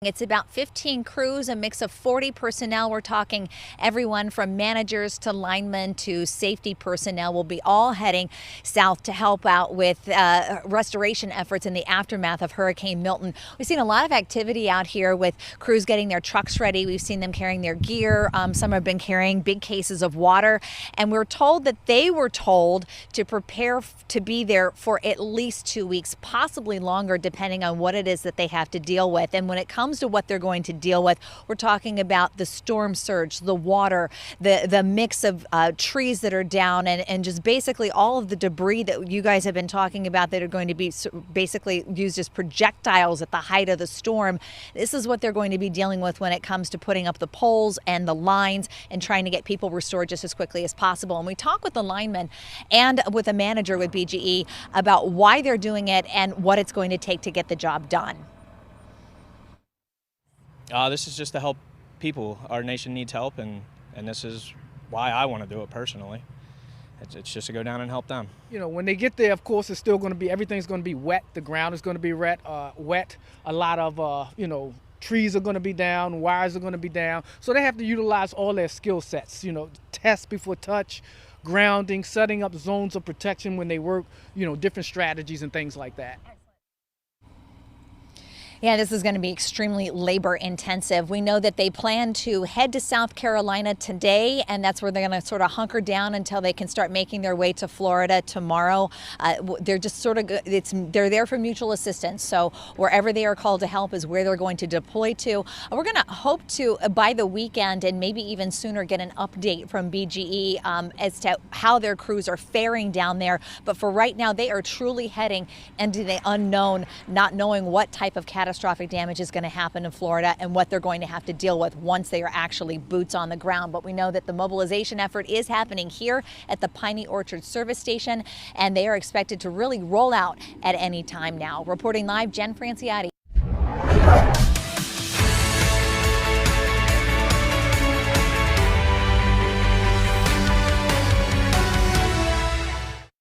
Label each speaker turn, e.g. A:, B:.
A: It's about 15 crews, a mix of 40 personnel. We're talking everyone from managers to linemen to safety personnel will be all heading south to help out with restoration efforts in the aftermath of Hurricane Milton. We've seen a lot of activity out here with crews getting their trucks ready. We've seen them carrying their gear. Some have been carrying big cases of water. And we're told that they were told to prepare to be there for at least 2 weeks, possibly longer, depending on what it is that they have to deal with. And when it comes to what they're going to deal with, we're talking about the storm surge, the water, the mix of trees that are down, and just basically all of the debris that you guys have been talking about that are going to be basically used as projectiles at the height of the storm. This is what they're going to be dealing with when it comes to putting up the poles and the lines and trying to get people restored just as quickly as possible. And we talk with the linemen and with a manager with BGE about why they're doing it and what it's going to take to get the job done.
B: This is just to help people. Our nation needs help, and this is why I want to do it personally. It's just to go down and help them.
C: You know, when they get there, of course, it's still going to be, everything's going to be wet. The ground is going to be wet. A lot of, trees are going to be down, wires are going to be down. So they have to utilize all their skill sets, test before touch, grounding, setting up zones of protection when they work, different strategies and things like that.
A: Yeah, this is going to be extremely labor intensive. We know that they plan to head to South Carolina today, and that's where they're going to sort of hunker down until they can start making their way to Florida tomorrow. They're just sort of, they're there for mutual assistance. So wherever they are called to help is where they're going to deploy to. We're going to hope to, by the weekend and maybe even sooner, get an update from BGE as to how their crews are faring down there. But for right now, they are truly heading into the unknown, not knowing what type of catastrophic damage is going to happen in Florida and what they're going to have to deal with once they are actually boots on the ground. But we know that the mobilization effort is happening here at the Piney Orchard Service Station, and they are expected to really roll out at any time now. Reporting live, Jen Franciotti.